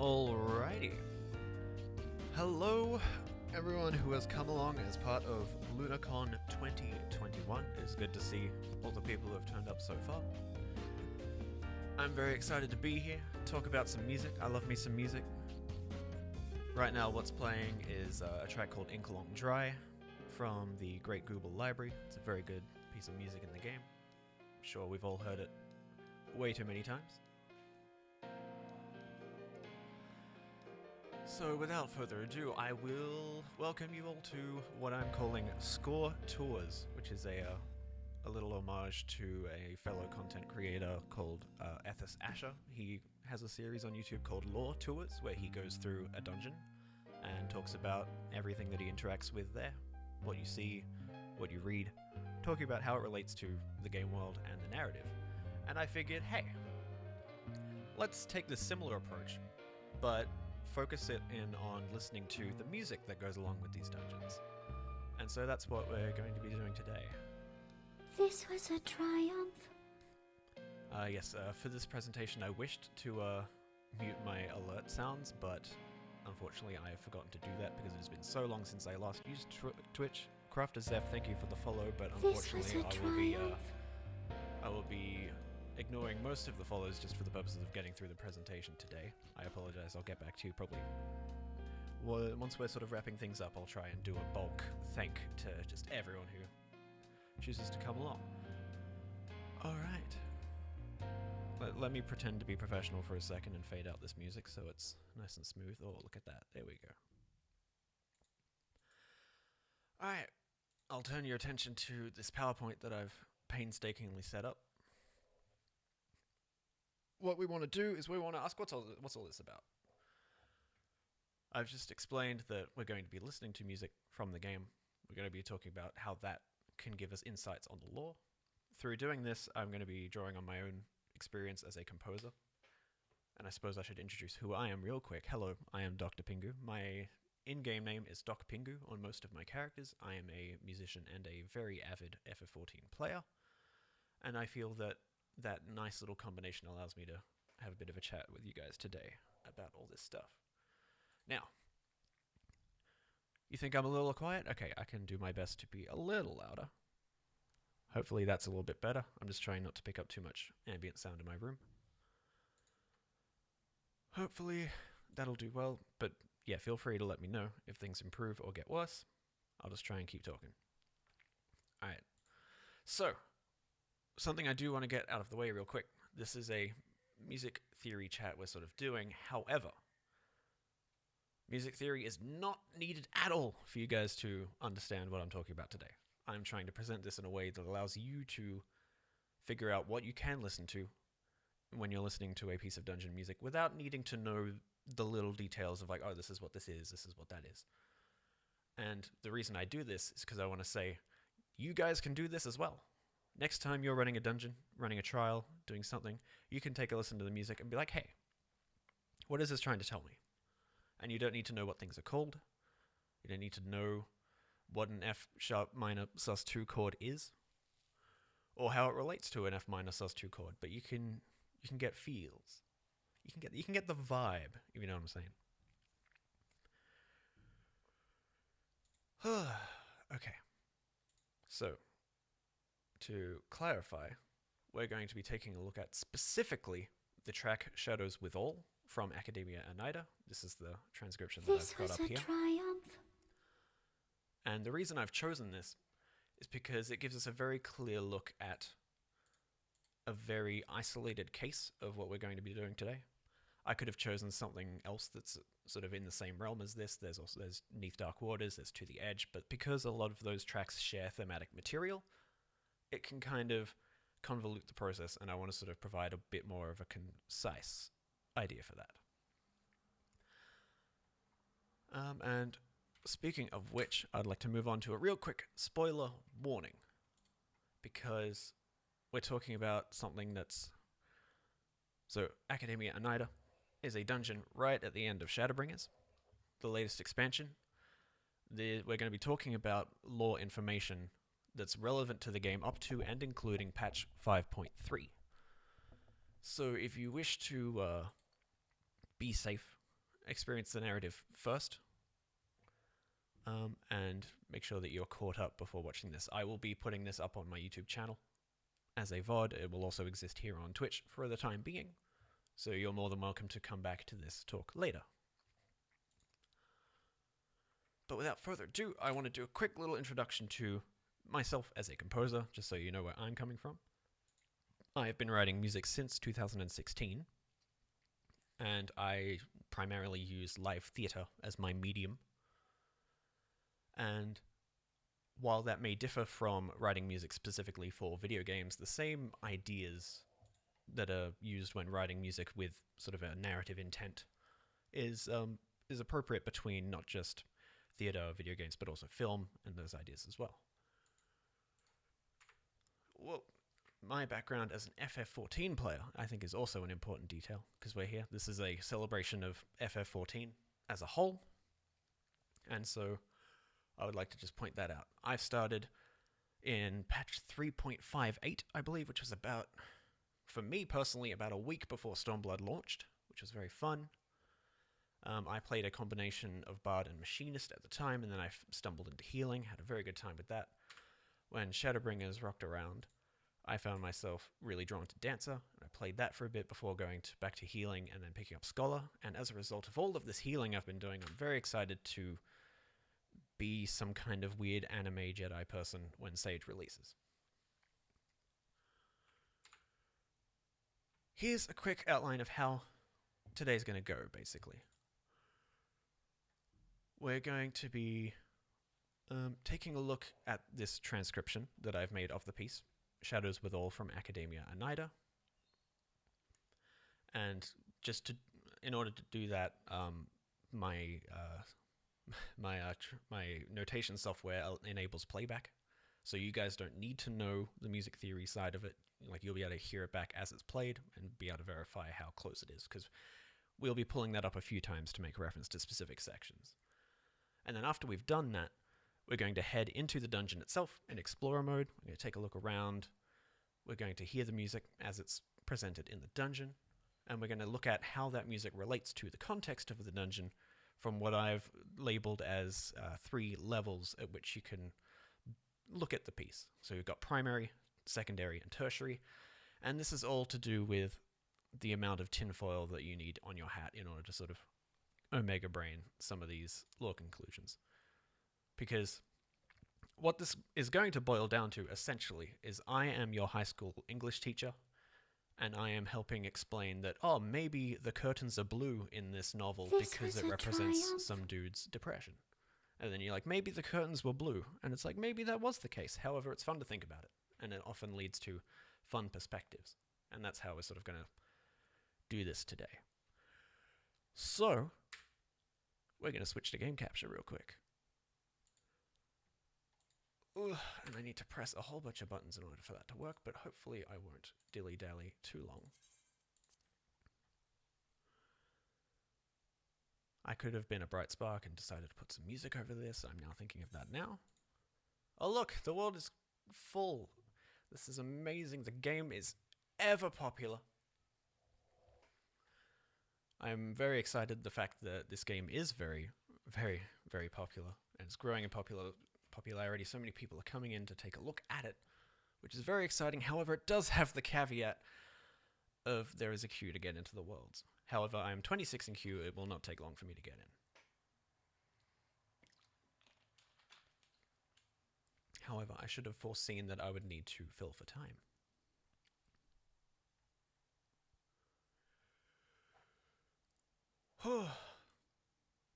Alrighty. Hello, everyone who has come along as part of LunarCon2021. It's good to see all the people who have turned up so far. I'm very excited to be here, talk about some music. I love me some music. Right now what's playing is a track called Ink Along Dry from the Great Google Library. It's a very good piece of music in the game. I'm sure we've all heard it way too many times. So without further ado, I will welcome you all to what I'm calling ScoreTours, which is a little homage to a fellow content creator called FFXIV. He has a series on YouTube called LunarCon2021, where he goes through a dungeon and talks about everything that he interacts with there, what you see, what you read, talking about how it relates to the game world and the narrative. And I figured, hey, let's take this similar approach, but focus it in on listening to the music that goes along with these dungeons. And so that's what we're going to be doing today. This was a triumph. Yes, for this presentation I wished to mute my alert sounds, but unfortunately I have forgotten to do that because it has been so long since I last used Twitch. CrafterZeph, thank you for the follow, but unfortunately I will be ignoring most of the follows just for the purposes of getting through the presentation today. I apologize, I'll get back to you probably. Well, once we're sort of wrapping things up, I'll try and do a bulk thank to just everyone who chooses to come along. Alright. Let me pretend to be professional for a second and fade out this music so it's nice and smooth. Oh, look at that. There we go. Alright. I'll turn your attention to this PowerPoint that I've painstakingly set up. What we want to do is we want to ask, what's all this about? I've just explained that we're going to be listening to music from the game. We're going to be talking about how that can give us insights on the lore. Through doing this, I'm going to be drawing on my own experience as a composer. And I suppose I should introduce who I am real quick. Hello, I am Dr. Pingu. My in-game name is Doc Pingu on most of my characters. I am a musician and a very avid FF14 player. And I feel that that nice little combination allows me to have a bit of a chat with you guys today about all this stuff. Now, you think I'm a little quiet? Okay, I can do my best to be a little louder. Hopefully that's a little bit better. I'm just trying not to pick up too much ambient sound in my room. Hopefully that'll do well, but yeah, feel free to let me know if things improve or get worse. I'll just try and keep talking. Alright, so something I do want to get out of the way real quick. This is a music theory chat we're sort of doing. However, music theory is not needed at all for you guys to understand what I'm talking about today. I'm trying to present this in a way that allows you to figure out what you can listen to when you're listening to a piece of dungeon music without needing to know the little details of like, oh, this is what this is what that is. And the reason I do this is because I want to say, you guys can do this as well. Next time you're running a dungeon, running a trial, doing something, you can take a listen to the music and be like, hey, what is this trying to tell me? And you don't need to know what things are called. You don't need to know what an F sharp minor sus2 chord is, or how it relates to an F minor sus2 chord. But you can get feels. You can get the vibe, if you know what I'm saying. Okay. So, to clarify, we're going to be taking a look at specifically the track Shadows Withal from Academia Anida. This is the transcription that I've got up here. This was a triumph. And the reason I've chosen this is because it gives us a very clear look at a very isolated case of what we're going to be doing today. I could have chosen something else that's sort of in the same realm as this. There's 'Neath Dark Waters, there's To the Edge, but because a lot of those tracks share thematic material, it can kind of convolute the process, and I want to sort of provide a bit more of a concise idea for that. And speaking of which, I'd like to move on to a real quick spoiler warning, because we're talking about something that's... So, Academia Anida is a dungeon right at the end of Shadowbringers, the latest expansion. We're going to be talking about lore information that's relevant to the game up to and including patch 5.3. So if you wish to be safe experience the narrative first, and make sure that you're caught up before watching this. I will be putting this up on my YouTube channel as a VOD. It will also exist here on Twitch for the time being, so you're more than welcome to come back to this talk later. But without further ado, I want to do a quick little introduction to myself as a composer, just so you know where I'm coming from. I have been writing music since 2016, and I primarily use live theatre as my medium. And while that may differ from writing music specifically for video games, the same ideas that are used when writing music with sort of a narrative intent is appropriate between not just theatre or video games, but also film and those ideas as well. Well, my background as an FF14 player, I think, is also an important detail, because we're here. This is a celebration of FF14 as a whole, and so I would like to just point that out. I started in patch 3.58, I believe, which was about, for me personally, about a week before Stormblood launched, which was very fun. I played a combination of Bard and Machinist at the time, and then I stumbled into healing, had a very good time with that. When Shadowbringers rocked around, I found myself really drawn to Dancer, and I played that for a bit before going back to healing and then picking up Scholar, and as a result of all of this healing I've been doing, I'm very excited to be some kind of weird anime Jedi person when Sage releases. Here's a quick outline of how today's going to go, basically. We're going to be taking a look at this transcription that I've made of the piece, Shadows Withal from Academia Oneida. And just in order to do that, my notation software enables playback, so you guys don't need to know the music theory side of it. Like, you'll be able to hear it back as it's played and be able to verify how close it is, because we'll be pulling that up a few times to make reference to specific sections. And then after we've done that, we're going to head into the dungeon itself in Explorer mode. We're going to take a look around. We're going to hear the music as it's presented in the dungeon, and we're going to look at how that music relates to the context of the dungeon from what I've labeled as 3 levels at which you can look at the piece. So you've got primary, secondary, and tertiary, and this is all to do with the amount of tinfoil that you need on your hat in order to sort of omega brain some of these lore conclusions. Because what this is going to boil down to, essentially, is I am your high school English teacher, and I am helping explain that, oh, maybe the curtains are blue in this novel because it represents some dude's depression. And then you're like, maybe the curtains were blue. And it's like, maybe that was the case. However, it's fun to think about it. And it often leads to fun perspectives. And that's how we're sort of going to do this today. So, we're going to switch to game capture real quick. Ugh, and I need to press a whole bunch of buttons in order for that to work, but hopefully I won't dilly-dally too long. I could have been a bright spark and decided to put some music over this. I'm now thinking of that now. Oh look, the world is full. This is amazing. The game is ever popular. I'm very excited the fact that this game is very, very, very popular, and it's growing in popularity. So many people are coming in to take a look at it, which is very exciting. However, it does have the caveat of there is a queue to get into the worlds. However, I am 26 in queue. It will not take long for me to get in. However, I should have foreseen that I would need to fill for time.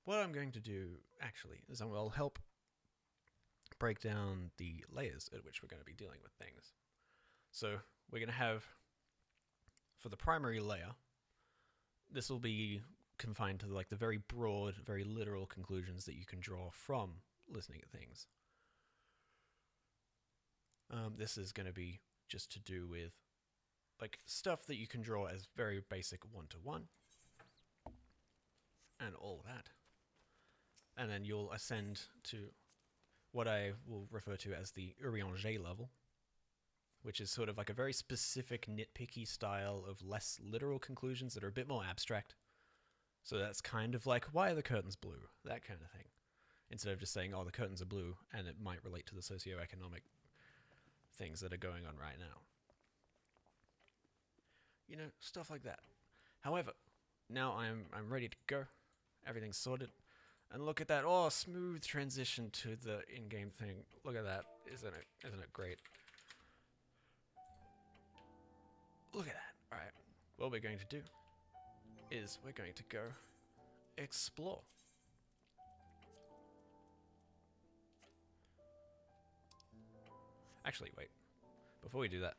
What I'm going to do, actually, is I will help break down the layers at which we're going to be dealing with things. So we're going to have, for the primary layer, this will be confined to like the very broad, very literal conclusions that you can draw from listening at things. This is going to be just to do with like stuff that you can draw as very basic one-to-one and all that. And then you'll ascend to what I will refer to as the Urianger level, which is sort of like a very specific nitpicky style of less literal conclusions that are a bit more abstract. So that's kind of like, why are the curtains blue? That kind of thing. Instead of just saying, oh, the curtains are blue, and it might relate to the socioeconomic things that are going on right now. You know, stuff like that. However, now I'm ready to go. Everything's sorted. And look at that. Oh, smooth transition to the in-game thing. Look at that. Isn't it great? Look at that. Alright. What we're going to do is we're going to go explore. Actually, wait. Before we do that,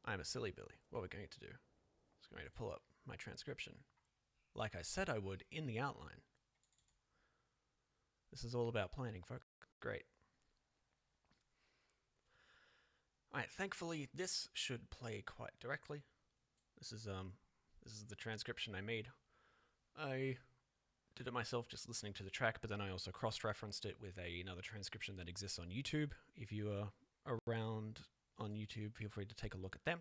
I'm a silly Billy. What we're going to do is going to pull up my transcription, like I said I would in the outline. This is all about planning, folks. Great. Alright, thankfully this should play quite directly. This is the transcription I made. I did it myself just listening to the track, but then I also cross-referenced it with another transcription that exists on YouTube. If you are around on YouTube, feel free to take a look at them.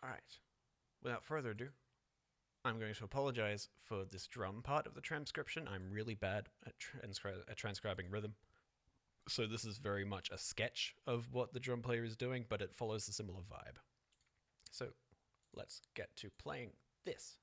Alright, without further ado, I'm going to apologize for this drum part of the transcription. I'm really bad at transcribing rhythm. So this is very much a sketch of what the drum player is doing, but it follows a similar vibe. So let's get to playing this.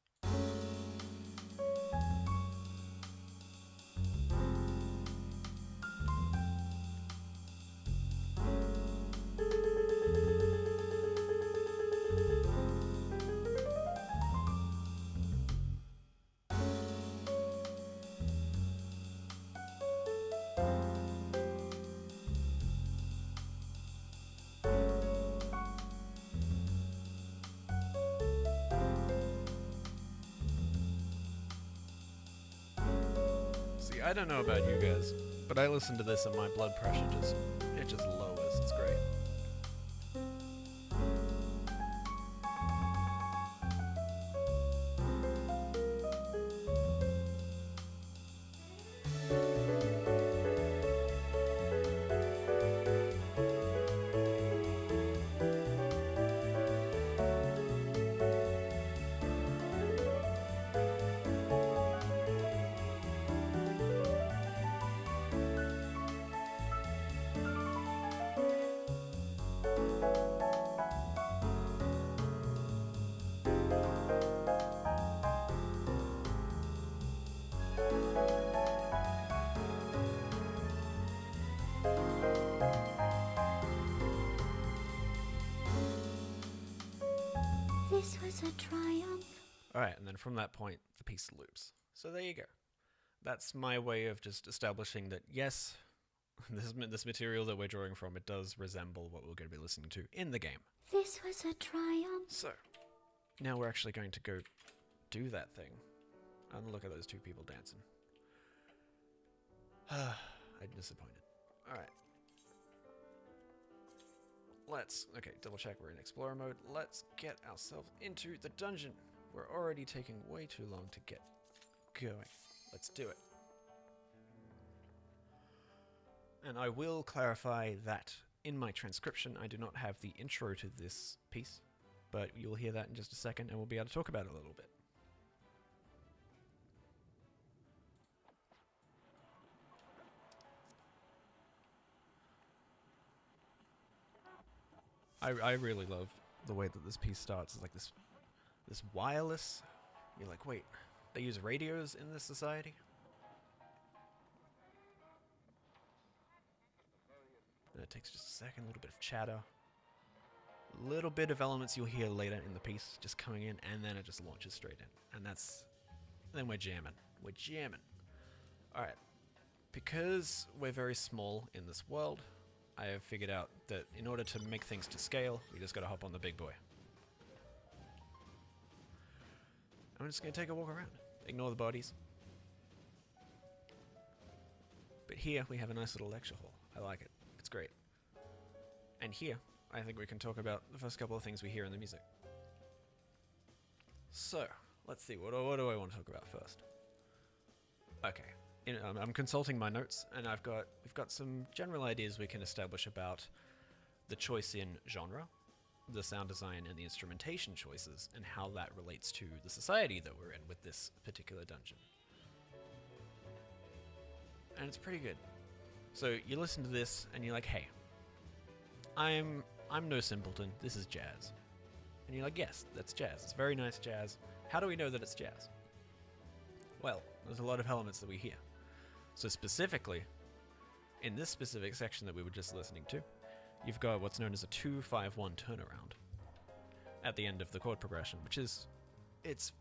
I don't know about you guys, but I listen to this and my blood pressure just lowers. It's great. This was a triumph. Alright, and then from that point, the piece loops. So there you go. That's my way of just establishing that, yes, this material that we're drawing from, it does resemble what we're going to be listening to in the game. This was a triumph. So, now we're actually going to go do that thing. And look at those two people dancing. I'm disappointed. Alright. Okay, double check we're in Explorer mode. Let's get ourselves into the dungeon. We're already taking way too long to get going. Let's do it. And I will clarify that in my transcription, I do not have the intro to this piece, but you'll hear that in just a second and we'll be able to talk about it a little bit. I really love the way that this piece starts. It's like this wireless. You're like, wait, they use radios in this society? And it takes just a second, a little bit of chatter. A little bit of elements you'll hear later in the piece just coming in, and then it just launches straight in. And then we're jamming. We're jamming. Alright. Because we're very small in this world, I have figured out that in order to make things to scale, we just gotta hop on the big boy. I'm just gonna take a walk around. Ignore the bodies. But here we have a nice little lecture hall. I like it. It's great. And here, I think we can talk about the first couple of things we hear in the music. So, let's see, what do I want to talk about first? Okay. I'm consulting my notes, and we've got some general ideas we can establish about the choice in genre, the sound design and the instrumentation choices and how that relates to the society that we're in with this particular dungeon. And it's pretty good. So you listen to this and you're like, hey, I'm no simpleton, this is jazz. And you're like, yes, that's jazz. It's very nice jazz. How do we know that it's jazz? Well, there's a lot of elements that we hear. So specifically, in this specific section that we were just listening to, you've got what's known as a 2-5-1 turnaround at the end of the chord progression, which is, it's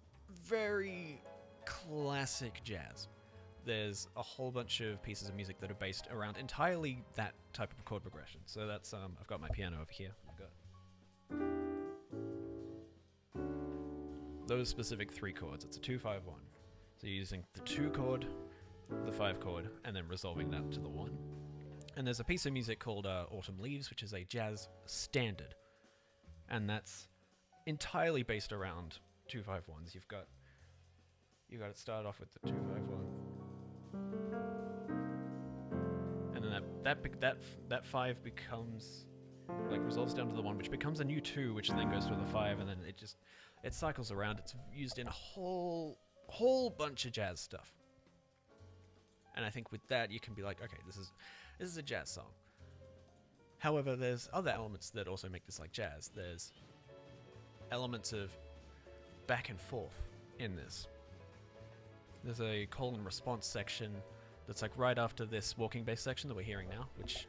very classic jazz. There's a whole bunch of pieces of music that are based around entirely that type of chord progression. So that's, I've got my piano over here. I've got those specific 3 chords. It's a 2-5-1. So you're using the 2 chord, the 5 chord, and then resolving that to the 1. And there's a piece of music called Autumn Leaves, which is a jazz standard. And that's entirely based around 2-5-1s. You've got it started off with the 2-5-1. And then that 5 becomes, like, resolves down to the 1, which becomes a new 2, which then goes to the 5, and then it cycles around. It's used in a whole bunch of jazz stuff. And I think with that you can be like, okay, this is a jazz song. However, there's other elements that also make this like jazz. There's elements of back and forth in this. There's a call and response section that's like right after this walking bass section that we're hearing now, which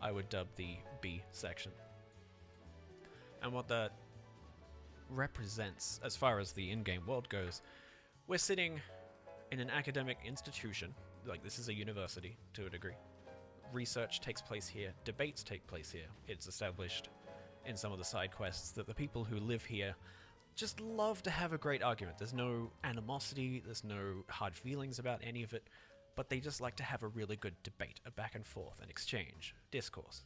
I would dub the B section. And what that represents as far as the in-game world goes, we're sitting in an academic institution, like this is a university to a degree. Research takes place here, debates take place here. It's established in some of the side quests that the people who live here just love to have a great argument. There's no animosity, there's no hard feelings about any of it, but they just like to have a really good debate, a back and forth, an exchange, discourse.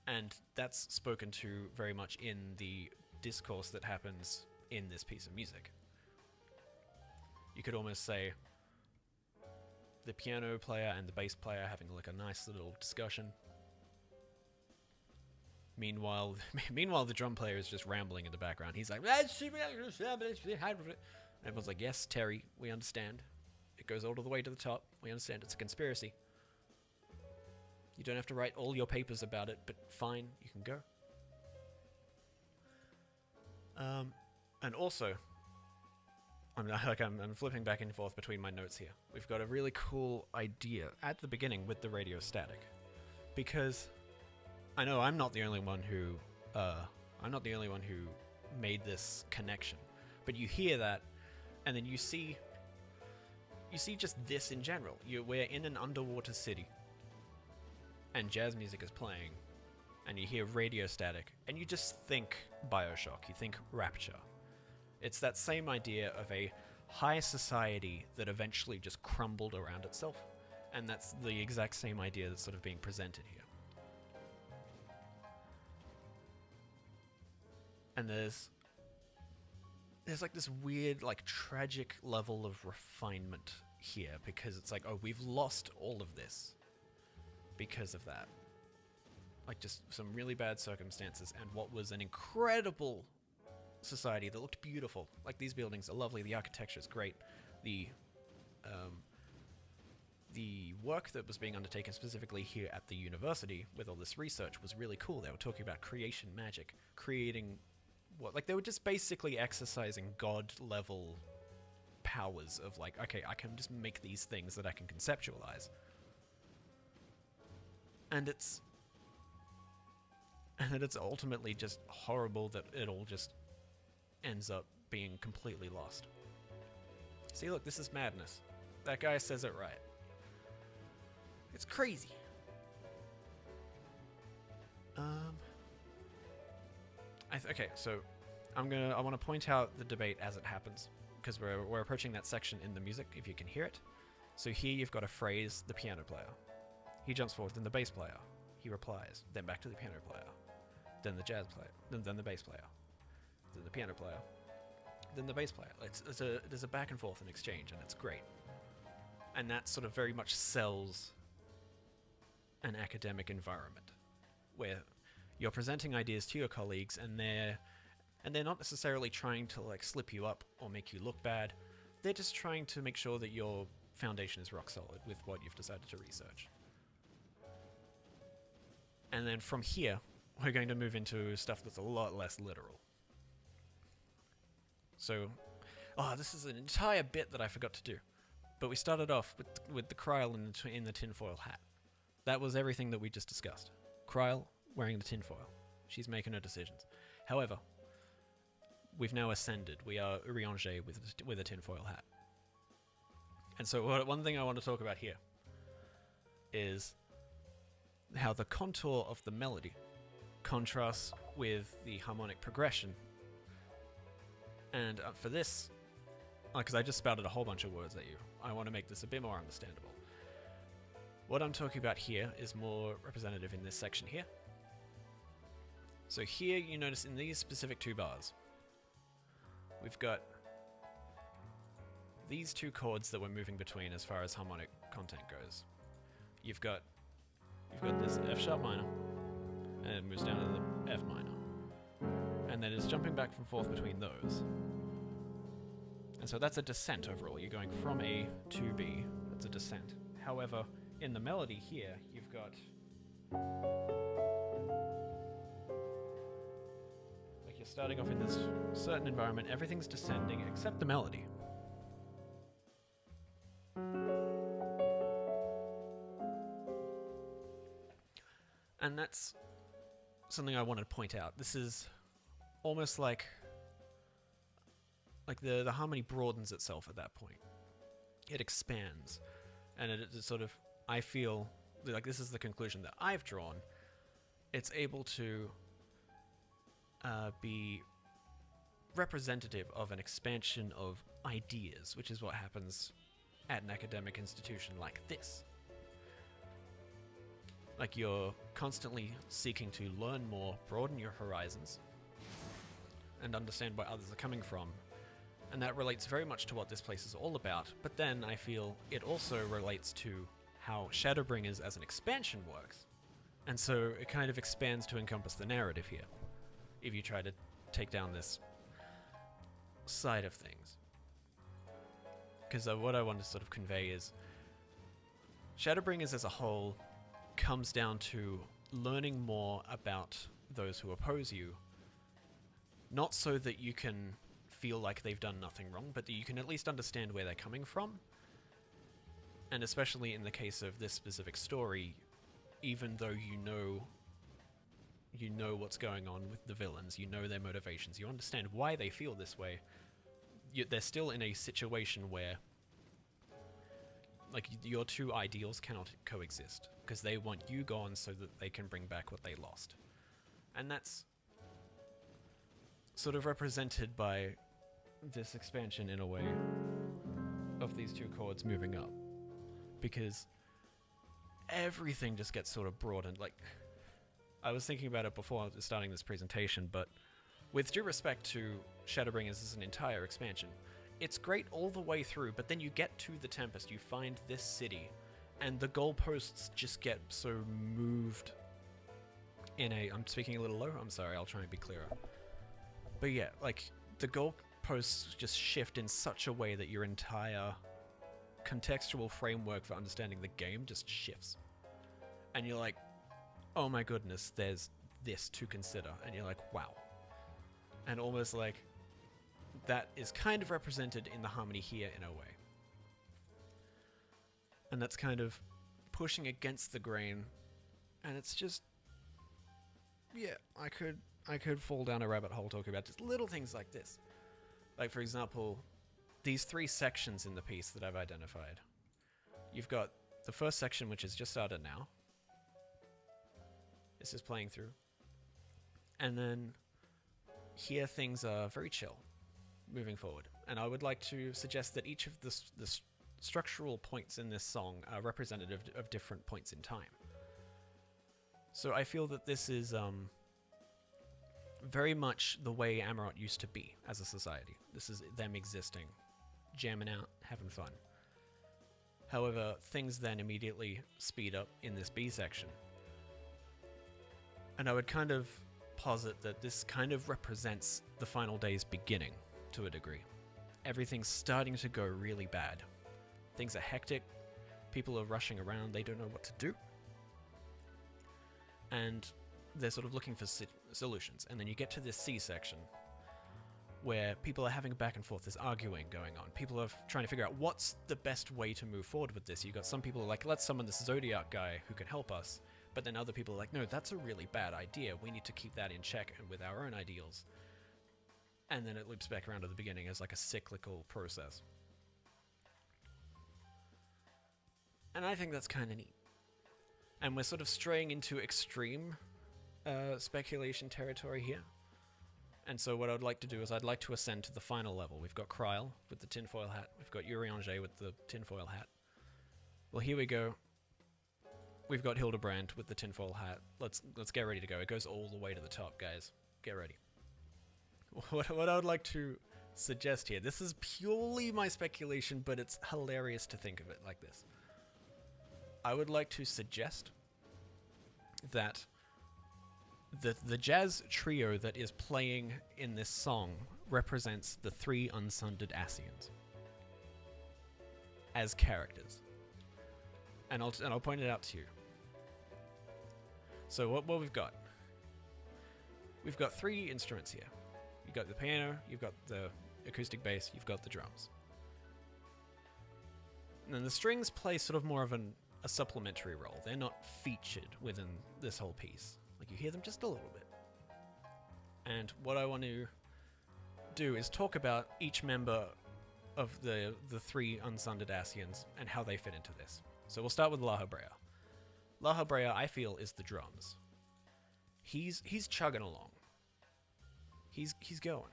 And that's spoken to very much in the discourse that happens in this piece of music. You could almost say the piano player and the bass player having like a nice little discussion. Meanwhile, the drum player is just rambling in the background. He's like, everyone's like, yes, Terry, we understand. It goes all the way to the top. We understand it's a conspiracy. You don't have to write all your papers about it, but fine, you can go. And also, I'm flipping back and forth between my notes here. We've got a really cool idea at the beginning with the radio static, because I know I'm not the only one who made this connection, but you hear that, and then you see just this in general. We're in an underwater city, and jazz music is playing, and you hear radio static, and you just think Bioshock. You think Rapture. It's that same idea of a high society that eventually just crumbled around itself, and that's the exact same idea that's sort of being presented here. And there's like this weird, like, tragic level of refinement here, because it's like, oh, we've lost all of this because of that. Like, just some really bad circumstances, and what was an incredible society that looked beautiful. Like, these buildings are lovely, the architecture is great, the work that was being undertaken specifically here at the university with all this research was really cool. They were talking about creation magic, creating they were just basically exercising god-level powers of like, okay, I can just make these things that I can conceptualize. And it's ultimately just horrible that it all just ends up being completely lost. See, look, this is madness. That guy says it right. It's crazy. Okay, so I want to point out the debate as it happens, because we're approaching that section in the music, if you can hear it. So here you've got a phrase, the piano player. He jumps forward, then the bass player. He replies, then back to the piano player. Then the jazz player, then the bass player. Then the piano player. Then the bass player. There's a back and forth and exchange, and it's great. And that sort of very much sells an academic environment, where You're presenting ideas to your colleagues, and they're not necessarily trying to like slip you up or make you look bad. They're just trying to make sure that your foundation is rock solid with what you've decided to research. And then from here, we're going to move into stuff that's a lot less literal. So, this is an entire bit that I forgot to do. But we started off with the Kryl in the tinfoil hat. That was everything that we just discussed. Kryl wearing the tinfoil. She's making her decisions. However, we've now ascended. We are Urianger with a tinfoil hat. And so one thing I want to talk about here is how the contour of the melody contrasts with the harmonic progression. And for this, because I just spouted a whole bunch of words at you, I want to make this a bit more understandable. What I'm talking about here is more representative in this section here. So here you notice in these specific two bars, we've got these two chords that we're moving between as far as harmonic content goes. You've got this F sharp minor, and it moves down to the F minor. And then it's jumping back and forth between those. And so that's a descent overall. You're going from A to B. That's a descent. However, in the melody here, you've got like you're starting off in this certain environment. Everything's descending except the melody. And that's something I wanted to point out. This is almost like the harmony broadens itself at that point. It expands. And it sort of, I feel like this is the conclusion that I've drawn. It's able to be representative of an expansion of ideas, which is what happens at an academic institution like this. Like you're constantly seeking to learn more, broaden your horizons, and understand where others are coming from. And that relates very much to what this place is all about. But then I feel it also relates to how Shadowbringers as an expansion works. And so it kind of expands to encompass the narrative here, if you try to take down this side of things. Because what I want to sort of convey is Shadowbringers as a whole comes down to learning more about those who oppose you, not so that you can feel like they've done nothing wrong, but that you can at least understand where they're coming from. And especially in the case of this specific story, even though you know what's going on with the villains, you know their motivations, you understand why they feel this way, they're still in a situation where like your two ideals cannot coexist, because they want you gone so that they can bring back what they lost. And that's sort of represented by this expansion in a way of these two chords moving up, because everything just gets sort of broadened. Like, I was thinking about it before starting this presentation, but with due respect to Shadowbringers as an entire expansion, it's great all the way through, but then you get to the Tempest, you find this city, and the goalposts just get so moved in a... I'm speaking a little low, I'm sorry, I'll try and be clearer. But yeah, like, the goalposts just shift in such a way that your entire contextual framework for understanding the game just shifts. And you're like, oh my goodness, there's this to consider. And you're like, wow. And almost like that is kind of represented in the harmony here in a way. And that's kind of pushing against the grain. And it's just, yeah, I could fall down a rabbit hole talking about just little things like this. Like, for example, these three sections in the piece that I've identified. You've got the first section, which is just started now. This is playing through. And then here things are very chill, moving forward. And I would like to suggest that each of the structural points in this song are representative of different points in time. So I feel that this is very much the way Amarant used to be as a society. This is them existing, jamming out, having fun. However, things then immediately speed up in this B section. And I would kind of posit that this kind of represents the final day's beginning to a degree. Everything's starting to go really bad. Things are hectic, people are rushing around, they don't know what to do. And they're sort of looking for solutions. And then you get to this C section where people are having a back and forth, there's arguing going on. People are trying to figure out what's the best way to move forward with this. You got some people who are like, let's summon this Zodiac guy who can help us. But then other people are like, no, that's a really bad idea. We need to keep that in check and with our own ideals. And then it loops back around to the beginning as like a cyclical process. And I think that's kind of neat. And we're sort of straying into extreme speculation territory here. And so what I'd like to do is I'd like to ascend to the final level. We've got Kryl with the tinfoil hat. We've got Urianger with the tinfoil hat. Well, here we go. We've got Hildebrand with the tinfoil hat. Let's get ready to go. It goes all the way to the top, guys. Get ready. What I would like to suggest here, this is purely my speculation, but it's hilarious to think of it like this. I would like to suggest that the jazz trio that is playing in this song represents the 3 unsunded Asians as characters. And I'll point it out to you. So what we've got? We've got 3 instruments here. You've got the piano, you've got the acoustic bass, you've got the drums. And then the strings play sort of more of a supplementary role. They're not featured within this whole piece. Like, you hear them just a little bit. And what I want to do is talk about each member of the 3 unsunded Asians and how they fit into this. So we'll start with La Habrea. La Habrea, I feel, is the drums. He's chugging along. He's going.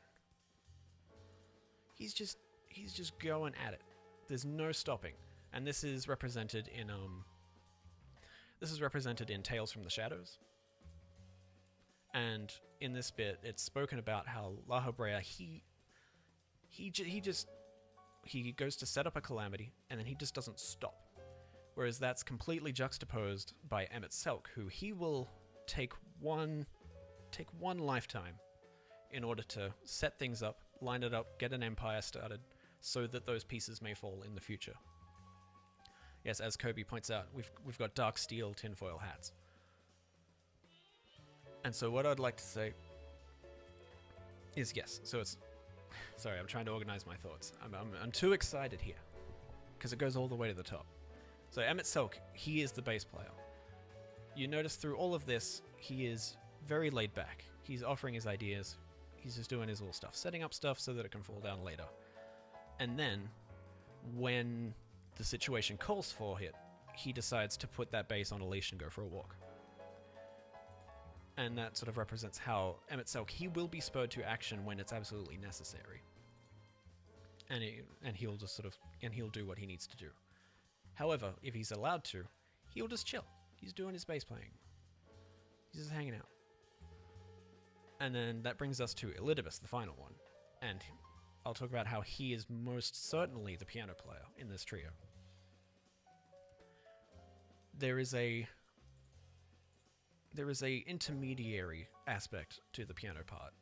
He's just going at it. There's no stopping. And this is represented in Tales from the Shadows. And in this bit, it's spoken about how La Habrea, he goes to set up a calamity, and then he just doesn't stop. Whereas that's completely juxtaposed by Emmett Selk, who he will take one lifetime in order to set things up, line it up, get an empire started, so that those pieces may fall in the future. Yes, as Kobe points out, we've got dark steel tinfoil hats. And so what I'd like to say is yes. So it's... Sorry, I'm trying to organize my thoughts. I'm too excited here, because it goes all the way to the top. So Emmett Selk, he is the bass player. You notice through all of this, he is very laid back. He's offering his ideas. He's just doing his little stuff, setting up stuff so that it can fall down later. And then, when the situation calls for it, he decides to put that bass on a leash and go for a walk. And that sort of represents how Emmett Selk, he will be spurred to action when it's absolutely necessary. And he'll just he'll do what he needs to do. However, if he's allowed to, he'll just chill. He's doing his bass playing. He's just hanging out. And then that brings us to Elidibus, the final one. And I'll talk about how he is most certainly the piano player in this trio. There is a intermediary aspect to the piano part.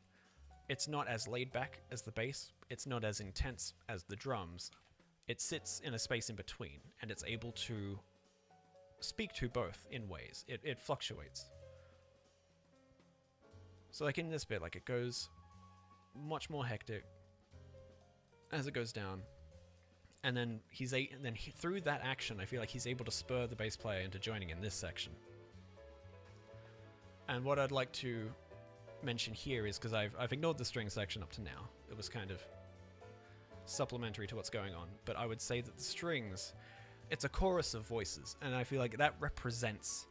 It's not as laid back as the bass. It's not as intense as the drums. It sits in a space in between, and it's able to speak to both in ways. It fluctuates. So like in this bit, like it goes much more hectic as it goes down. And then through that action, I feel like he's able to spur the bass player into joining in this section. And what I'd like to mention here is, because I've ignored the string section up to now. It was kind of supplementary to what's going on. But I would say that the strings, it's a chorus of voices. And I feel like that represents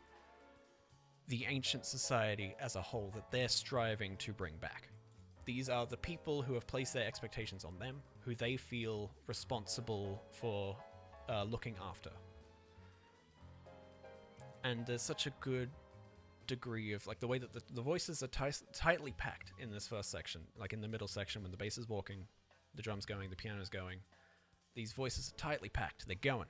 the ancient society as a whole that they're striving to bring back. These are the people who have placed their expectations on them, who they feel responsible for looking after. And there's such a good degree of like the way that the voices are tightly packed in this first section, like in the middle section when the bass is walking, the drums going, the piano's going. These voices are tightly packed. They're going.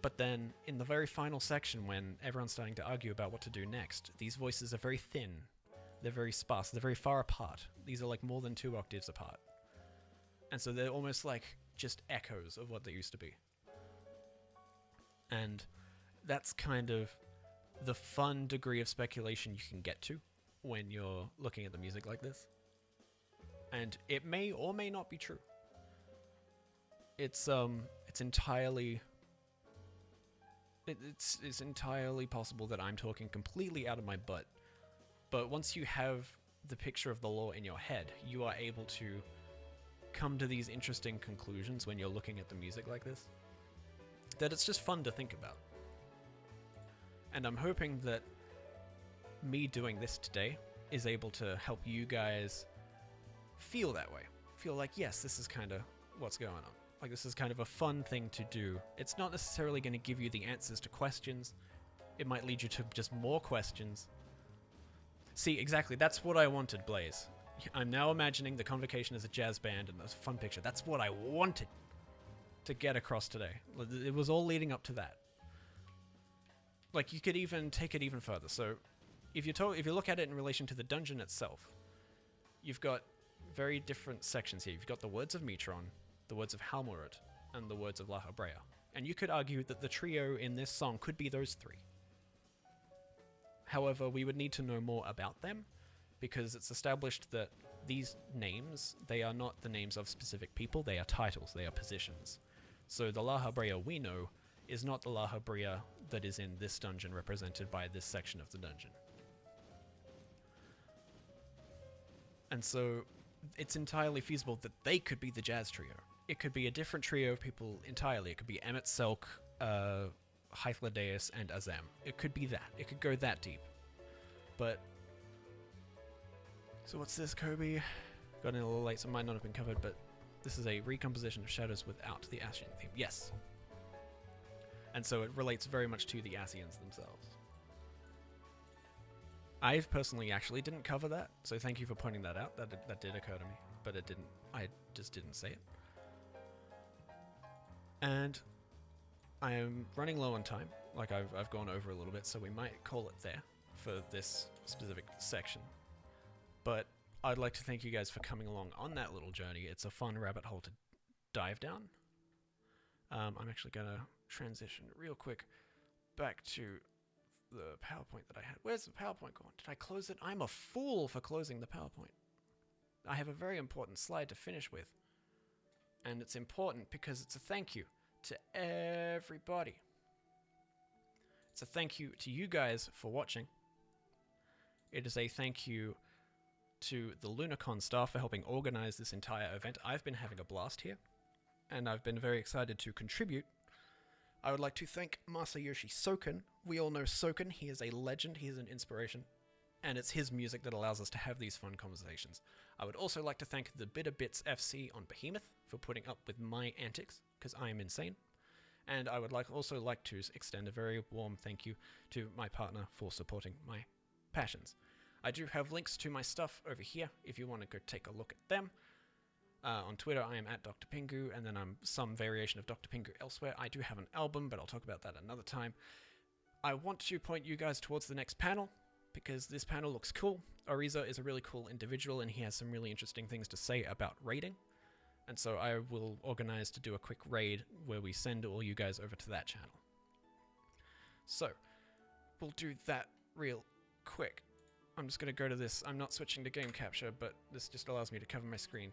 But then, in the very final section, when everyone's starting to argue about what to do next, these voices are very thin. They're very sparse. They're very far apart. These are like more than 2 octaves apart. And so they're almost like just echoes of what they used to be. And that's kind of the fun degree of speculation you can get to when you're looking at the music like this. And it may or may not be true. It's entirely... It's entirely possible that I'm talking completely out of my butt. But once you have the picture of the lore in your head, you are able to come to these interesting conclusions when you're looking at the music like this, that it's just fun to think about. And I'm hoping that me doing this today is able to help you guys feel that way. Feel like, yes, this is kind of what's going on. Like, this is kind of a fun thing to do. It's not necessarily going to give you the answers to questions. It might lead you to just more questions. See, exactly, that's what I wanted, Blaze. I'm now imagining the Convocation as a jazz band and a fun picture. That's what I wanted to get across today. It was all leading up to that. Like, you could even take it even further. So, if you look at it in relation to the dungeon itself, you've got very different sections here. You've got the words of Metron, the words of Halmurut, and the words of La Habrea. And you could argue that the trio in this song could be those 3. However, we would need to know more about them, because it's established that these names, they are not the names of specific people, they are titles, they are positions. So the La Habrea we know is not the La Habrea that is in this dungeon represented by this section of the dungeon. And so it's entirely feasible that they could be the jazz trio. It could be a different trio of people entirely. It could be Emmet Selk, Hythlodeus, and Azam. It could be that. It could go that deep. But... So what's this, Kobe? Got in a little late, so it might not have been covered, but this is a recomposition of shadows without the Ascian theme. Yes. And so it relates very much to the Ascians themselves. I personally actually didn't cover that, so thank you for pointing that out. That did occur to me, but it didn't. I just didn't say it. And I am running low on time. Like I've gone over a little bit, so we might call it there for this specific section. But I'd like to thank you guys for coming along on that little journey. It's a fun rabbit hole to dive down. I'm actually going to transition real quick back to the PowerPoint that I had. Where's the PowerPoint gone? Did I close it? I'm a fool for closing the PowerPoint. I have a very important slide to finish with. And it's important because it's a thank you to everybody. It's a thank you to you guys for watching. It is a thank you to the LunarCon staff for helping organize this entire event. I've been having a blast here, and I've been very excited to contribute. I would like to thank Masayoshi Soken. We all know Soken. He is a legend. He is an inspiration. And it's his music that allows us to have these fun conversations. I would also like to thank the Bitter Bits FC on Behemoth for putting up with my antics, because I am insane. And I would also like to extend a very warm thank you to my partner for supporting my passions. I do have links to my stuff over here if you want to go take a look at them. On Twitter, I am at Dr. Pingu, and then I'm some variation of Dr. Pingu elsewhere. I do have an album, but I'll talk about that another time. I want to point you guys towards the next panel, because this panel looks cool. Oriza is a really cool individual, and he has some really interesting things to say about raiding. And so I will organize to do a quick raid where we send all you guys over to that channel. So, we'll do that real quick. I'm just going to go to this. I'm not switching to game capture, but this just allows me to cover my screen.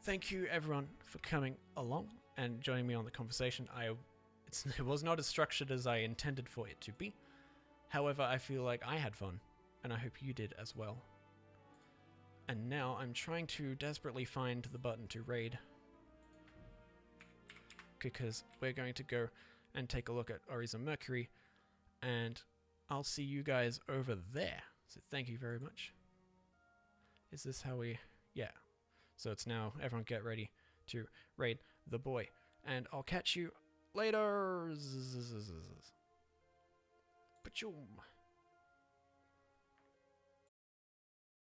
Thank you, everyone, for coming along and joining me on the conversation. It was not as structured as I intended for it to be. However, I feel like I had fun, and I hope you did as well. And now I'm trying to desperately find the button to raid, because we're going to go and take a look at Oriza Mercury, and I'll see you guys over there. So thank you very much. Is this how we... Yeah. So it's now, everyone get ready to raid the boy. And I'll catch you later. Ba-choom.